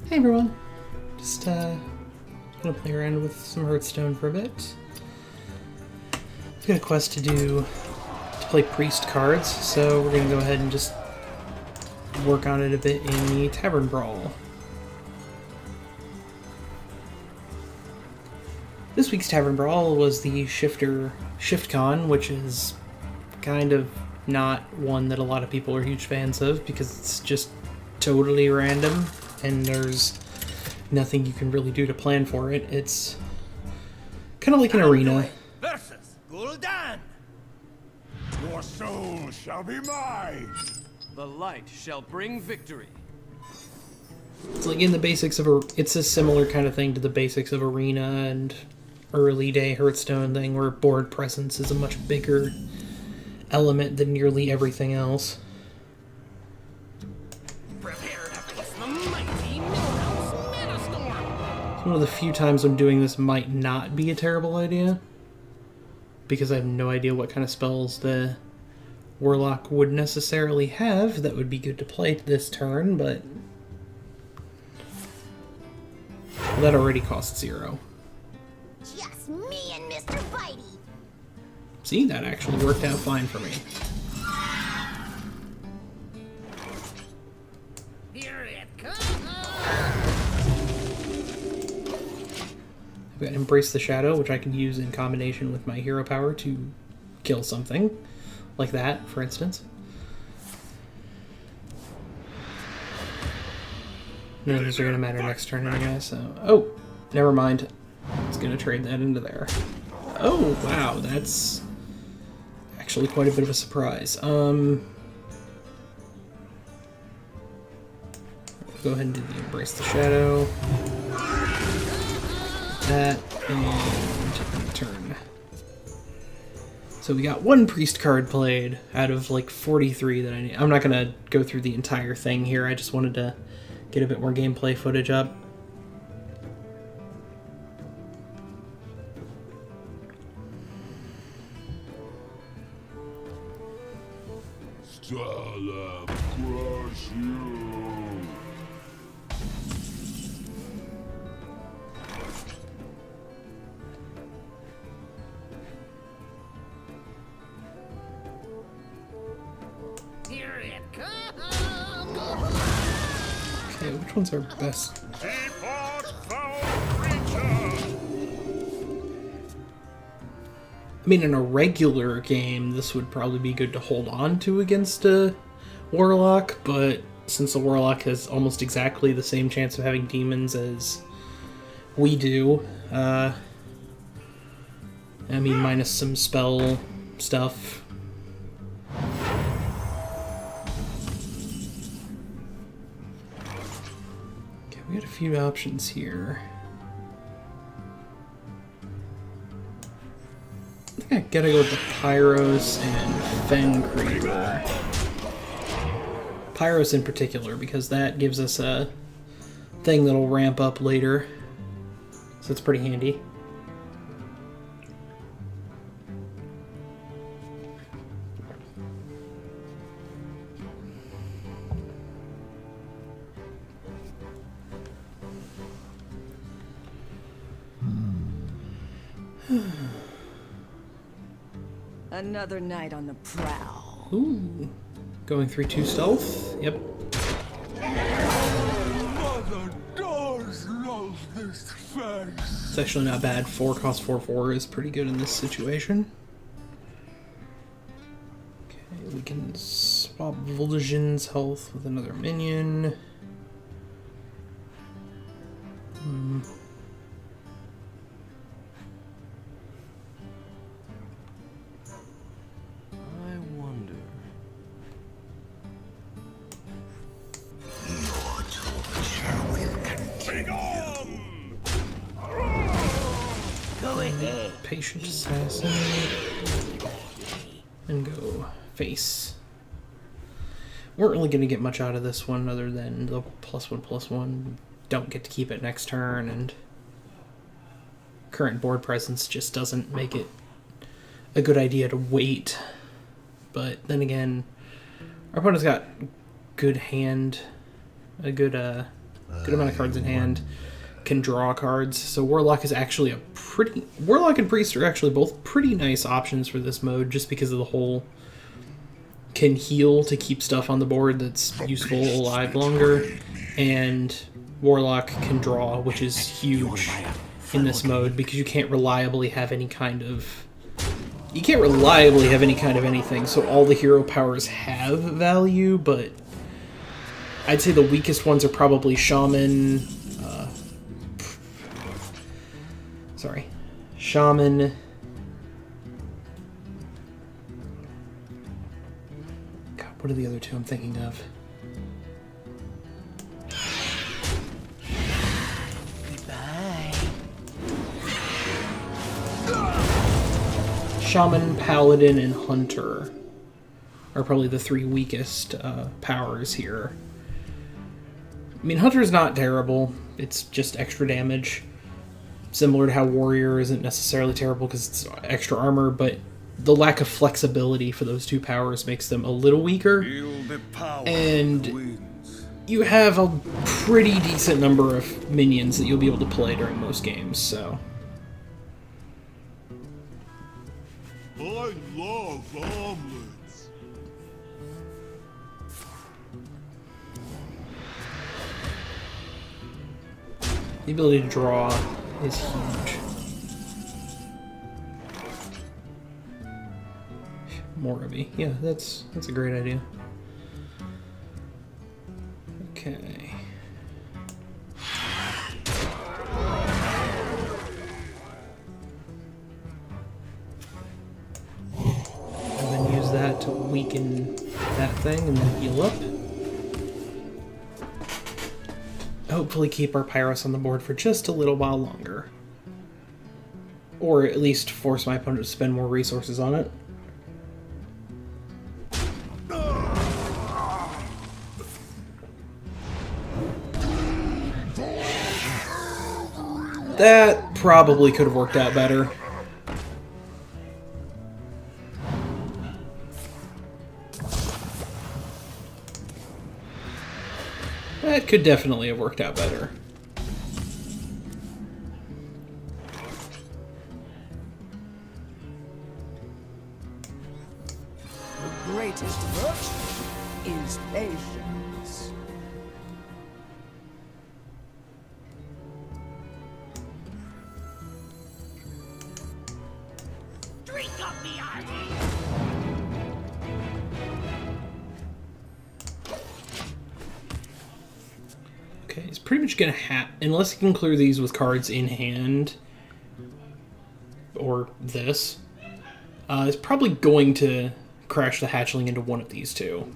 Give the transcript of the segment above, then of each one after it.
Hey everyone, just gonna play around with some Hearthstone for a bit. I've got a quest to do to play priest cards, so we're gonna go ahead and just work on it a bit in the Tavern Brawl. This week's Tavern Brawl was the ShiftCon, which is kind of not one that a lot of people are huge fans of because it's just totally random and there's nothing you can really do to plan for it. It's kind of like an arena. Versus Gul'dan. Your soul shall be mine. The light shall bring victory. It's like in the basics of it's a similar kind of thing to the basics of arena and early day Hearthstone thing, where board presence is a much bigger element than nearly everything else. Prepare to face the mighty Millhouse Metastorm. It's one of the few times when doing this might not be a terrible idea, because I have no idea what kind of spells the Warlock would necessarily have that would be good to play this turn, but that already costs 0. Just me and Mr. Bitey. See, that actually worked out fine for me. Here it comes. I've got Embrace the Shadow, which I can use in combination with my hero power to kill something. Like that, for instance. None of those are going to matter next turn anyway, so... Oh! Never mind. I was going to trade that into there. Oh, wow, that's actually quite a bit of a surprise. Go ahead and do the Embrace the Shadow. That, and turn. So we got one priest card played out of like 43 that I need. I'm not going to go through the entire thing here, I just wanted to get a bit more gameplay footage up. Stella, crush you. Here it comes. Okay, which one's our best? Depart, foul creature. I mean, in a regular game, this would probably be good to hold on to against a Warlock, but since the Warlock has almost exactly the same chance of having demons as we do, I mean, minus some spell stuff. Okay, we got a few options here. I think I gotta go with the Pyros and Fen Creeper. Pyros in particular, because that gives us a thing that'll ramp up later. So it's pretty handy. Another night on the prowl. Ooh. Going 3-2 stealth? Yep. Mother does love this face. It's actually not bad. 4 cost 4/4 is pretty good in this situation. Okay, we can swap Vol'jin's health with another minion. I wonder. Go ahead. Patient Assassin. And go face. Weren't really going to get much out of this one other than the +1/+1. Don't get to keep it next turn, and current board presence just doesn't make it a good idea to wait. But then again, our opponent's got good hand, a good good amount of cards in hand, can draw cards. So Warlock is actually a pretty... Warlock and Priest are actually both pretty nice options for this mode, just because of the whole... Can heal to keep stuff on the board that's useful alive longer, and Warlock can draw, which is huge in this mode, because you can't reliably have any kind of... You can't reliably have any kind of anything, so all the hero powers have value, but I'd say the weakest ones are probably Shaman, Shaman, God, what are the other two I'm thinking of? Shaman, Paladin, and Hunter are probably the three weakest powers here. I mean, Hunter's not terrible. It's just extra damage. Similar to how Warrior isn't necessarily terrible because it's extra armor, but the lack of flexibility for those two powers makes them a little weaker. And you have a pretty decent number of minions that you'll be able to play during most games, so... I love omelets. The ability to draw is huge. Moraby. Yeah, that's a great idea. Okay. And then use that to weaken that thing and then heal up. Hopefully keep our Pyros on the board for just a little while longer. Or at least force my opponent to spend more resources on it. That probably could have worked out better. That could definitely have worked out better. The greatest virtue is patience. Drink up the army! Okay, he's pretty much gonna have, unless he can clear these with cards in hand, or this, he's probably going to crash the hatchling into one of these two.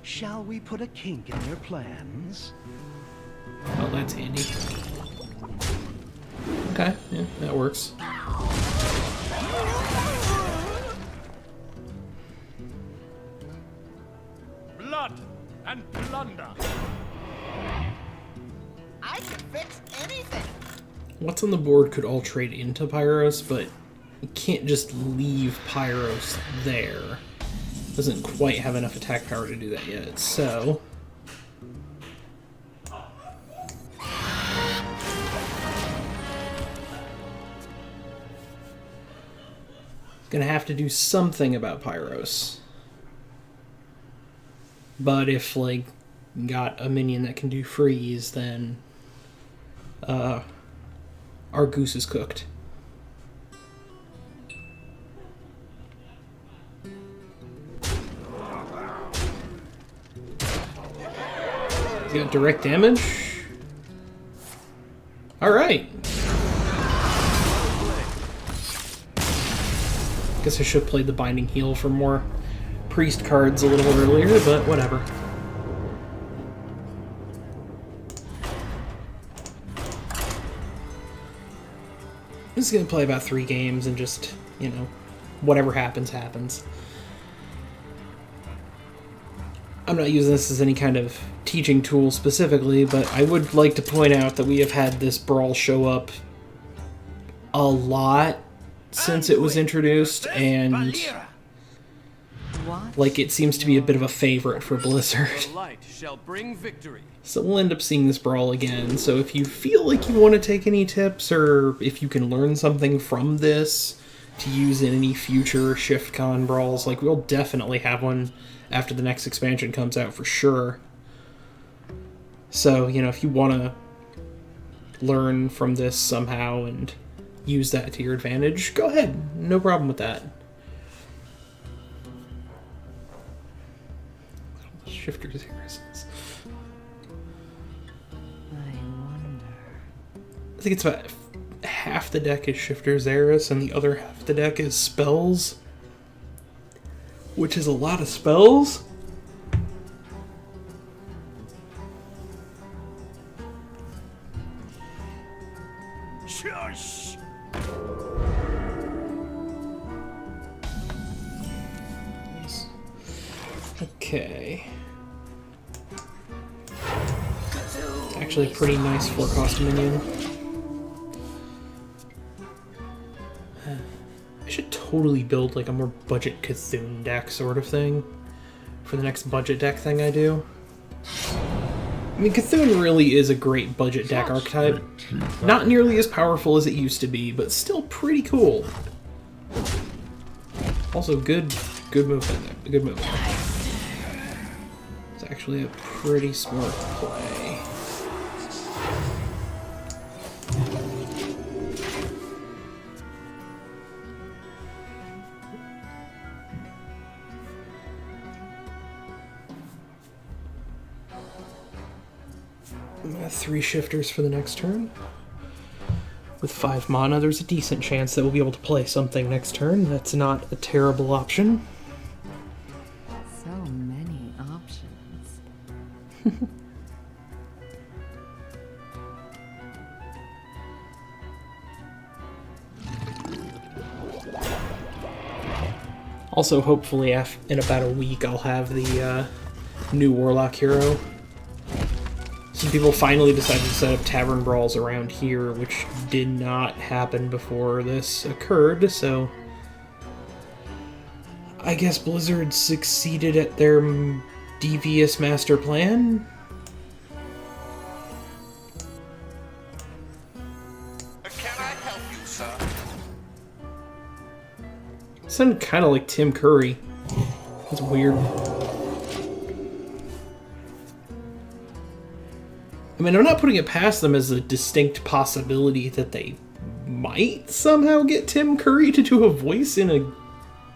Shall we put a kink in their plans? Oh, that's handy. Okay, yeah, that works. Blood and plunder. I can fix anything! What's on the board could all trade into Pyros, but you can't just leave Pyros there. Doesn't quite have enough attack power to do that yet, so... Gonna have to do something about Pyros. But if, like, got a minion that can do freeze, then... our goose is cooked. He's got direct damage. Alright. Guess I should have played the Binding Heal for more priest cards a little earlier, but whatever. I'm just gonna play about 3 games and just, you know, whatever happens, happens. I'm not using this as any kind of teaching tool specifically, but I would like to point out that we have had this brawl show up a lot since it was introduced, and like it seems to be a bit of a favorite for Blizzard. The light shall bring victory. So we'll end up seeing this brawl again. So if you feel like you want to take any tips, or if you can learn something from this to use in any future ShiftCon brawls, like we'll definitely have one after the next expansion comes out for sure. So, you know, if you want to learn from this somehow and use that to your advantage, go ahead. No problem with that. Shifters Harrisons. I think it's about half the deck is Shifter Xeris and the other half of the deck is spells. Which is a lot of spells. Shush! Okay. Actually a pretty nice 4-cost minion. I should totally build like a more budget Cthulhu deck sort of thing for the next budget deck thing I do. I mean, Cthulhu really is a great budget deck archetype. Not nearly as powerful as it used to be, but still pretty cool. Also good movement there. Good movement. It's actually a pretty smart play. I'm gonna have 3 shifters for the next turn. With 5 mana, there's a decent chance that we'll be able to play something next turn. That's not a terrible option. So many options. Also, hopefully, in about a week, I'll have the new Warlock hero. Some people finally decided to set up tavern brawls around here, which did not happen before this occurred, so I guess Blizzard succeeded at their devious master plan? Can I help you, sir? Sounded kind of like Tim Curry. That's weird. I mean, I'm not putting it past them as a distinct possibility that they might somehow get Tim Curry to do a voice in a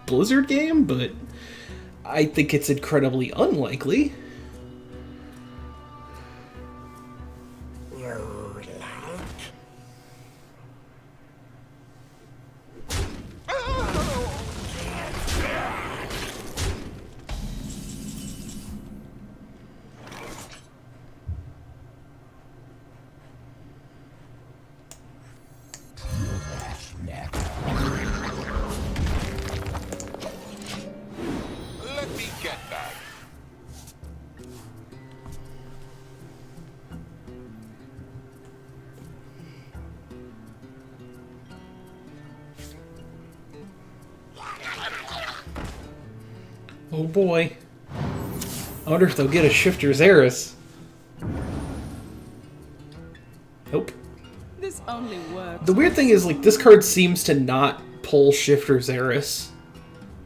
Blizzard game, but I think it's incredibly unlikely. Let me get that. Oh boy. I wonder if they'll get a Shifter Xeris. Nope. This only works. The weird thing is, like, this card seems to not pull Shifter Xeris.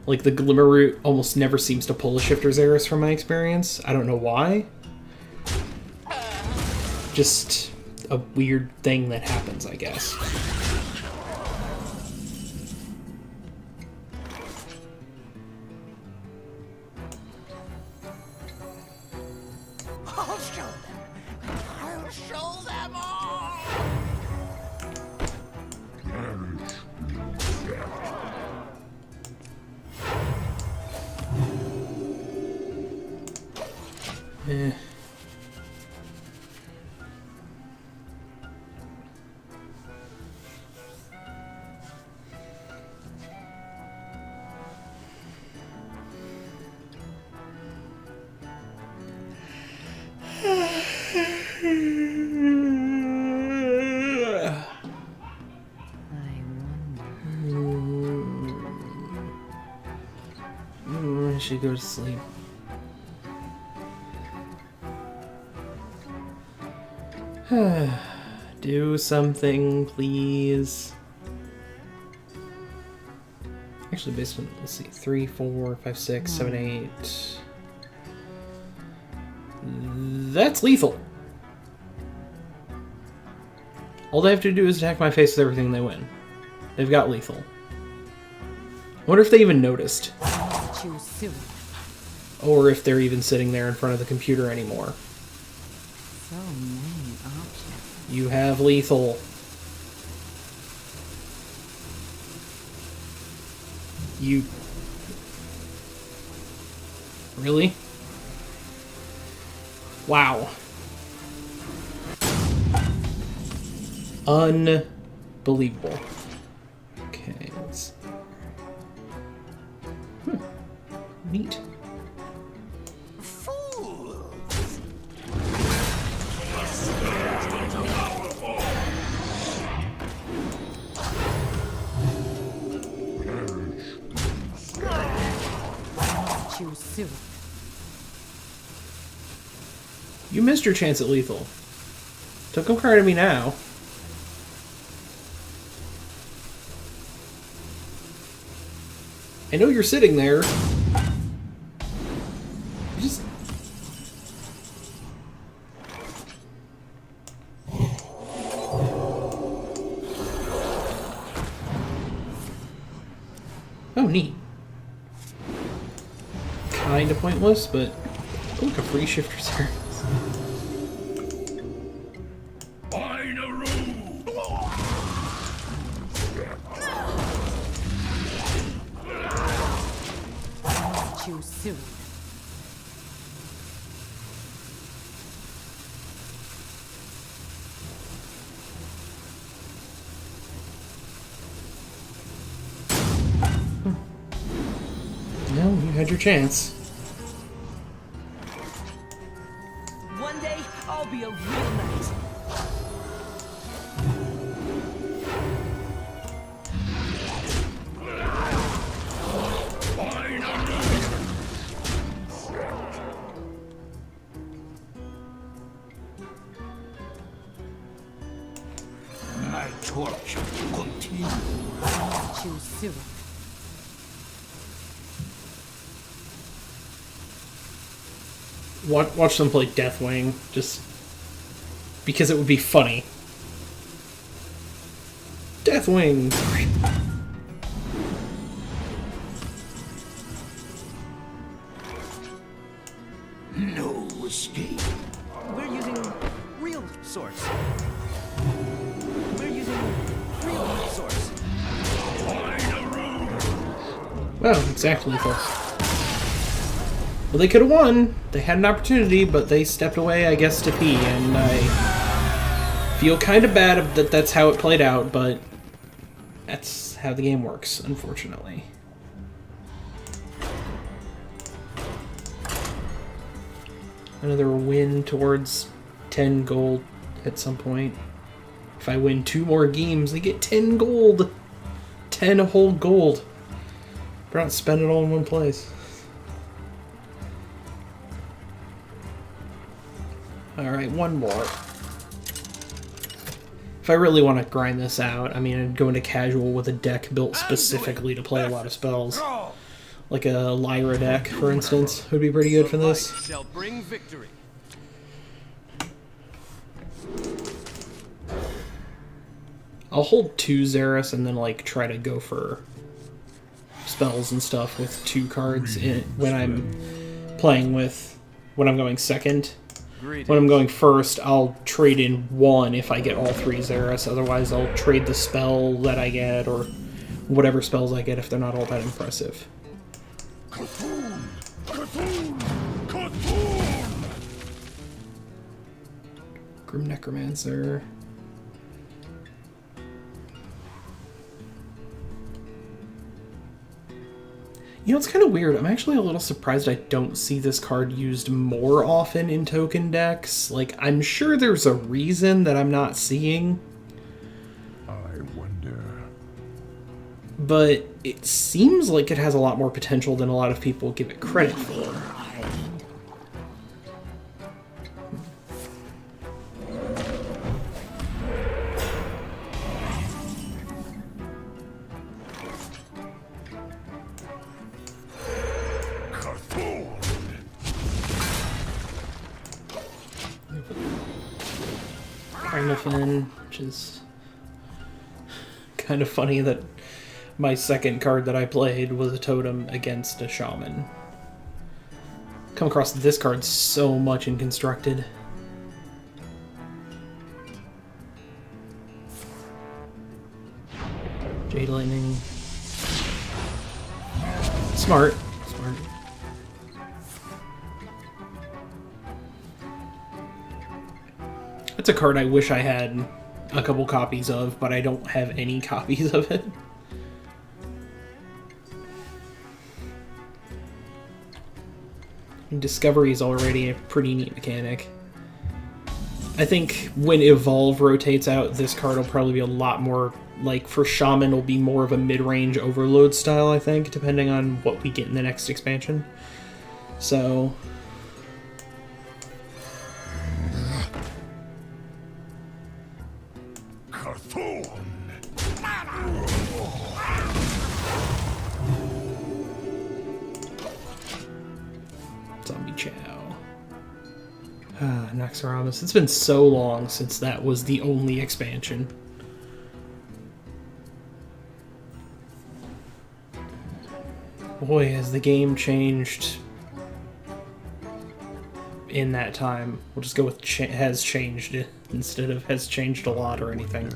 Like, the Glimmer Root almost never seems to pull a Shifter Xeris from my experience. I don't know why. Just a weird thing that happens, I guess. I'll show them. I'll show them all. Eh. I should go to sleep. Do something, please. Actually, based on, let's see, 3, 4, 5, 6, 7, 8. That's lethal. All they have to do is attack my face with everything, they win. They've got lethal. I wonder if they even noticed. Choose soon. Or if they're even sitting there in front of the computer anymore. So many options. You have lethal. You... Really? Wow. Unbelievable. Okay, let's... Neat. Choose soon. You missed your chance at lethal. Don't come crying to me now. I know you're sitting there. You just... Oh, neat. Kinda pointless, but... Oh, look, a free shifter service. Choose soon. No, you had your chance. One day, I'll be a real knight. My torture will continue. Choose soon. Watch them play Deathwing, just because it would be funny. Deathwing! No escape. We're using real swords. We're using real swords. Well, exactly lethal. Well, they could have won. They had an opportunity, but they stepped away, I guess, to pee, and I feel kind of bad that that's how it played out, but that's how the game works, unfortunately. Another win towards 10 gold at some point. If I win 2 more games, I get 10 gold! 10 whole gold. Better not spend it all in one place. Alright, one more. If I really want to grind this out, I mean, I'd go into casual with a deck built specifically to play a lot of spells. Like a Lyra deck, for instance, would be pretty good for this. Shall bring victory. I'll hold 2 Xeris and then, like, try to go for spells and stuff with 2 cards when I'm playing with... when I'm going second. When I'm going first, I'll trade in 1 if I get all 3 Xeris. Otherwise, I'll trade the spell that I get, or whatever spells I get if they're not all that impressive. Grim Necromancer. You know, it's kind of weird. I'm actually a little surprised I don't see this card used more often in token decks. Like, I'm sure there's a reason that I'm not seeing. I wonder. but it seems like it has a lot more potential than a lot of people give it credit for. Fin, which is kind of funny that my second card that I played was a totem against a shaman. Come across this card so much in Constructed. Jade Lightning. Smart. Smart. It's a card I wish I had a couple copies of, but I don't have any copies of it. Discovery is already a pretty neat mechanic. I think when Evolve rotates out, this card will probably be a lot more, like, for Shaman, will be more of a mid-range Overload style, I think, depending on what we get in the next expansion. So... Zombie Chow. Naxxramas. It's been so long since that was the only expansion. Boy, has the game changed in that time. We'll just go with has changed instead of has changed a lot or anything.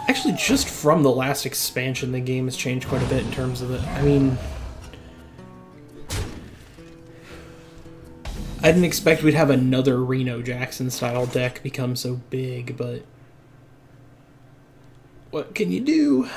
Actually, just from the last expansion, the game has changed quite a bit in terms of it. I mean, I didn't expect we'd have another Reno Jackson style deck become so big, but what can you do?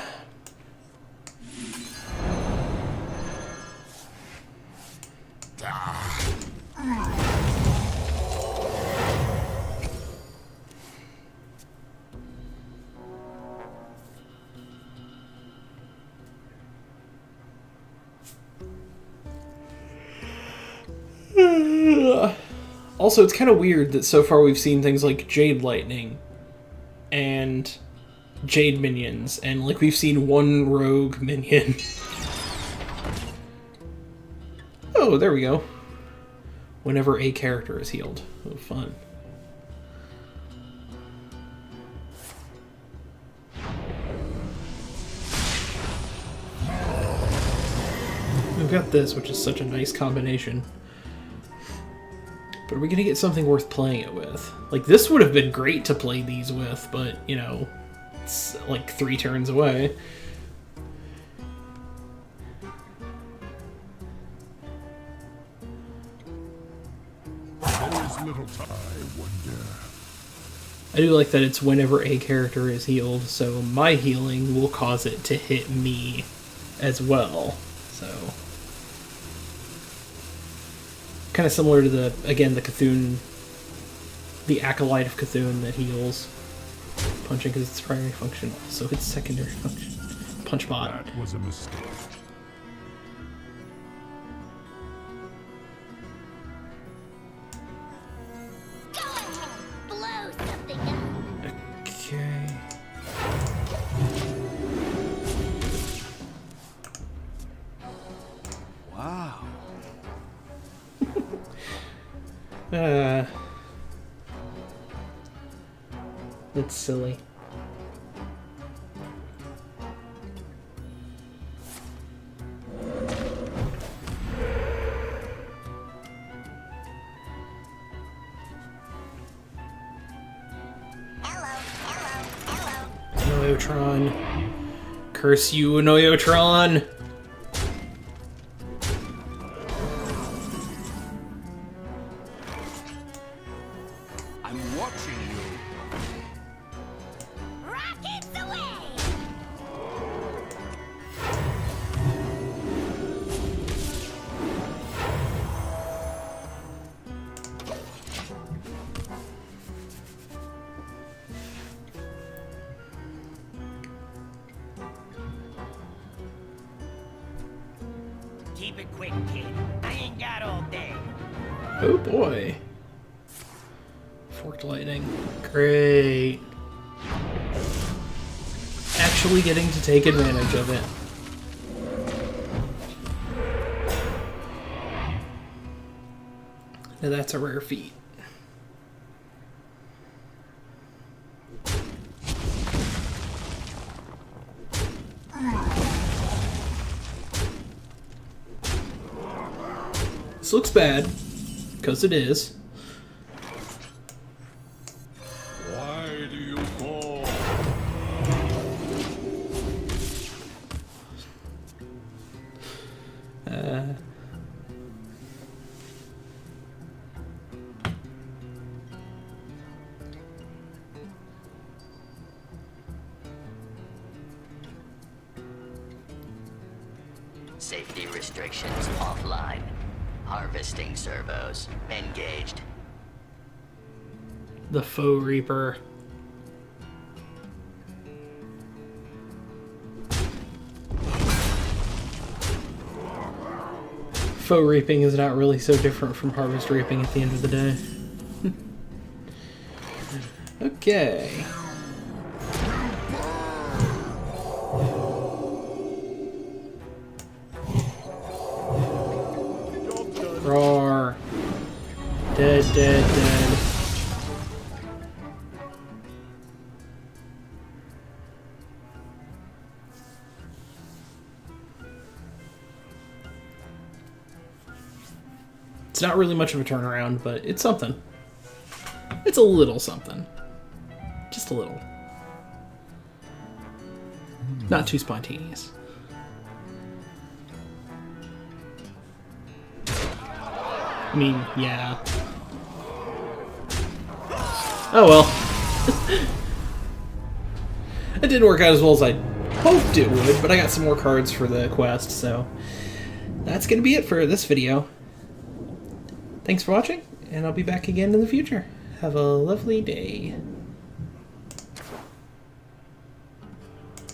Also, it's kind of weird that so far we've seen things like Jade Lightning and Jade minions, and like we've seen one rogue minion. Oh, there we go. Whenever a character is healed. Oh, fun. We've got this, which is such a nice combination. But are we going to get something worth playing it with? Like, this would have been great to play these with, but, you know, it's like 3 turns away. There's little time, I wonder. I do like that it's whenever a character is healed, so my healing will cause it to hit me as well. So... kind of similar to the, again, the Cthulhu, the Acolyte of Cthulhu that heals. Punching because it's primary function, also its secondary function. Punch bot. That was a mistake. Go ahead, blow something up. Okay. Wow. That's silly. Hello. Noyotron. Curse you, Noyotron! I'm watching you. Rockets away! Keep it quick, kid. I ain't got all day. Oh boy. Forked lightning. Great. Actually getting to take advantage of it. Now that's a rare feat. This looks bad, because it is. Why do you call? Safety restrictions offline. Harvesting servos engaged. The Faux Reaper. Faux reaping is not really so different from harvest reaping at the end of the day. Okay. Roar. Dead, dead, dead. It's not really much of a turnaround, but it's something. It's a little something. Just a little. Not too spontaneous. I mean, yeah. Oh well. It didn't work out as well as I hoped it would, but I got some more cards for the quest, so that's gonna be it for this video. Thanks for watching, and I'll be back again in the future. Have a lovely day.